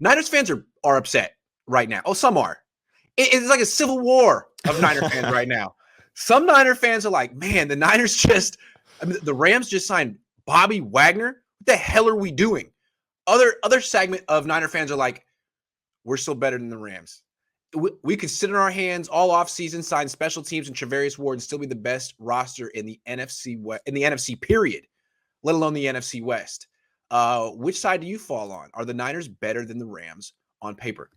Niners fans are upset right now. Oh, some are. It's like a civil war of Niner fans right now. Some Niner fans are like, man, the Niners the Rams just signed Bobby Wagner. What the hell are we doing? Other segment of Niner fans are like, we're still better than the Rams. We could sit on our hands all offseason, sign special teams and Travarius Ward, and still be the best roster in the NFC period, let alone the NFC West. Which side do you fall on? Are the Niners better than the Rams on paper?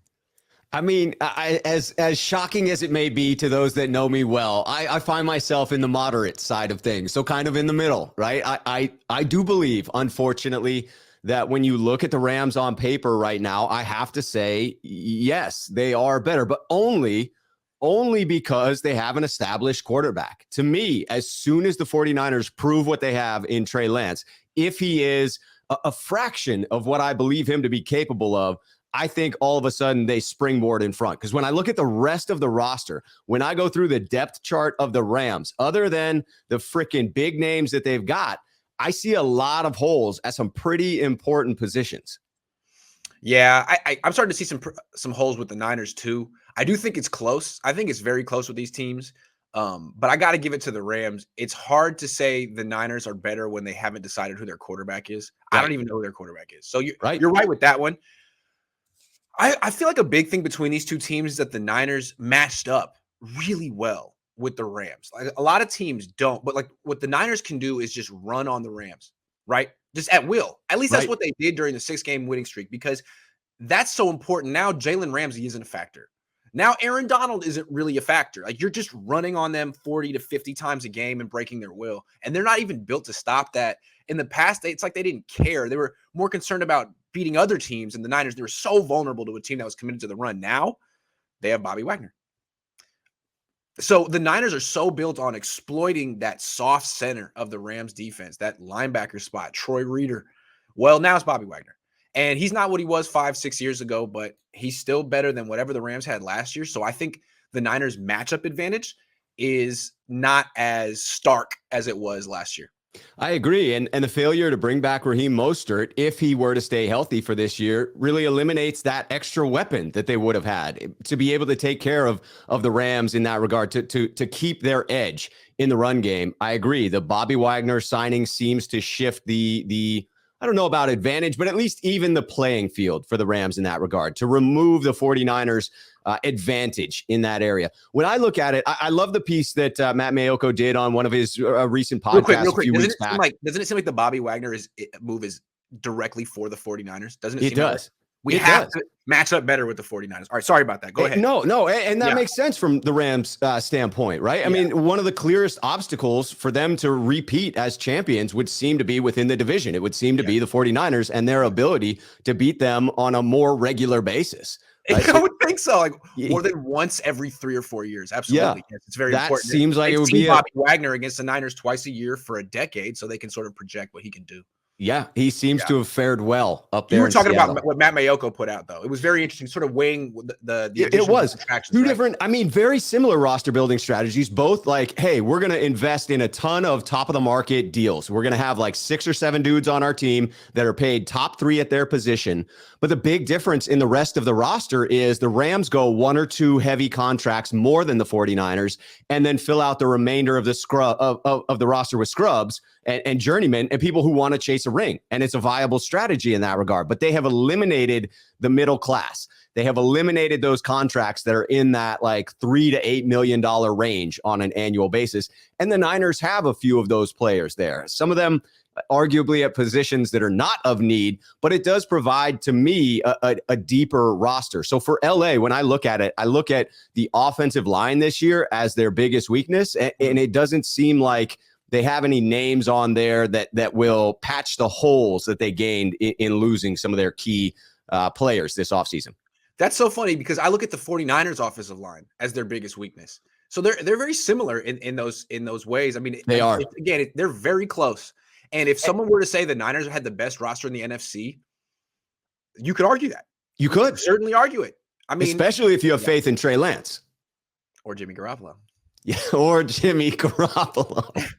I mean, as shocking as it may be to those that know me well, I find myself in the moderate side of things. So kind of in the middle, right? I do believe, unfortunately, that when you look at the Rams on paper right now, I have to say, yes, they are better, but only because they have an established quarterback. To me, as soon as the 49ers prove what they have in Trey Lance, if he is a fraction of what I believe him to be capable of, I think all of a sudden they springboard in front. Because when I look at the rest of the roster, when I go through the depth chart of the Rams, other than the freaking big names that they've got, I see a lot of holes at some pretty important positions. Yeah, I'm starting to see some holes with the Niners too. I do think it's close. I think it's very close with these teams. But I got to give it to the Rams. It's hard to say the Niners are better when they haven't decided who their quarterback is. Right. I don't even know who their quarterback is. So you're right with that one. I feel like a big thing between these two teams is that the Niners matched up really well with the Rams. Like a lot of teams don't, but like what the Niners can do is just run on the Rams, right? Just at will. At least that's what they did during the 6-game winning streak, because that's so important. Now Jalen Ramsey isn't a factor. Now Aaron Donald isn't really a factor. Like you're just running on them 40 to 50 times a game and breaking their will. And they're not even built to stop that. In the past, it's like they didn't care. They were more concerned about beating other teams, and the Niners, they were so vulnerable to a team that was committed to the run. Now they have Bobby Wagner. So the Niners are so built on exploiting that soft center of the Rams defense, that linebacker spot, Troy Reeder. Well, now it's Bobby Wagner. And he's not what he was 5-6 years ago, but he's still better than whatever the Rams had last year. So I think the Niners' matchup advantage is not as stark as it was last year. I agree. And the failure to bring back Raheem Mostert, if he were to stay healthy for this year, really eliminates that extra weapon that they would have had to be able to take care of the Rams in that regard, to keep their edge in the run game. I agree. The Bobby Wagner signing seems to shift the I don't know about advantage, but at least even the playing field for the Rams in that regard, to remove the 49ers advantage in that area. When I look at it, I love the piece that Matt Mayoko did on one of his recent podcasts real quick. a few weeks back. Doesn't it seem like the Bobby Wagner move is directly for the 49ers? Doesn't it? It does. We have to match up better with the 49ers. All right, sorry about that. Go ahead. No, and that makes sense from the Rams' standpoint, right? I mean, one of the clearest obstacles for them to repeat as champions would seem to be within the division. It would seem to be the 49ers and their ability to beat them on a more regular basis. Right? I would think so, like more than once every 3 or 4 years. Absolutely. Yes, it's very important. That seems like it would be Bobby Wagner against the Niners twice a year for a decade, so they can sort of project what he can do. Yeah, he seems to have fared well up there. You were talking about what Matt Mayoko put out, though. It was very interesting, sort of weighing the it was two different, I mean, very similar roster building strategies. Both like, hey, we're going to invest in a ton of top of the market deals. We're going to have like 6 or 7 dudes on our team that are paid top 3 at their position. But the big difference in the rest of the roster is the Rams go 1 or 2 heavy contracts more than the 49ers, and then fill out the remainder of the scrub of the roster with scrubs and journeymen and people who want to chase a ring. And it's a viable strategy in that regard. But they have eliminated the middle class. They have eliminated those contracts that are in that like $3 to $8 million range on an annual basis. And the Niners have a few of those players there. Some of them arguably at positions that are not of need, but it does provide to me a deeper roster. So for LA, when I look at it, I look at the offensive line this year as their biggest weakness. And it doesn't seem like they have any names on there that will patch the holes that they gained in losing some of their key players this offseason. That's so funny because I look at the 49ers offensive line as their biggest weakness. So they're very similar in those ways. I mean, they are. Again, they're very close. And if someone were to say the Niners had the best roster in the NFC, you could argue that. You could certainly argue it. I mean, especially if you have faith in Trey Lance or Jimmy Garoppolo. Yeah, or Jimmy Garoppolo.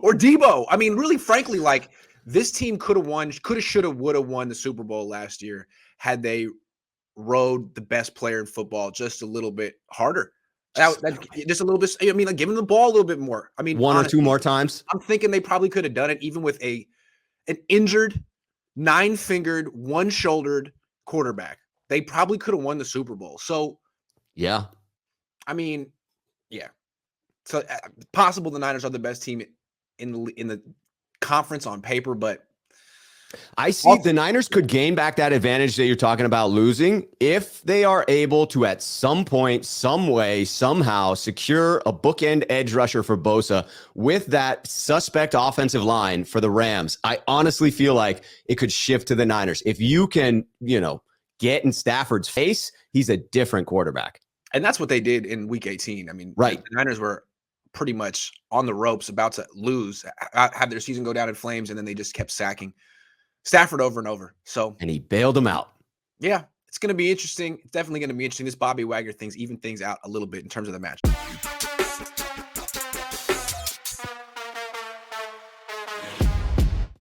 Or Debo. I mean, really, frankly, like this team could have, should have, would have won the Super Bowl last year had they rode the best player in football just a little bit harder. Just a little bit. Just a little bit. I mean, like give him the ball a little bit more. I mean, One or two honestly, more times. I'm thinking they probably could have done it even with an injured, nine-fingered, one-shouldered quarterback. They probably could have won the Super Bowl. So, Yeah. I mean, yeah. So possible the Niners are the best team in the conference on paper, but I see the Niners could gain back that advantage that you're talking about losing if they are able to, at some point, some way, somehow secure a bookend edge rusher for Bosa with that suspect offensive line for the Rams. I honestly feel like it could shift to the Niners. If you can, get in Stafford's face, he's a different quarterback. And that's what they did in Week 18. I mean, right. The Niners were pretty much on the ropes, about to lose, have their season go down in flames, and then they just kept sacking Stafford over and over. And he bailed him out. Yeah, it's going to be interesting. It's definitely going to be interesting. This Bobby Wagner thing's even things out a little bit in terms of the match.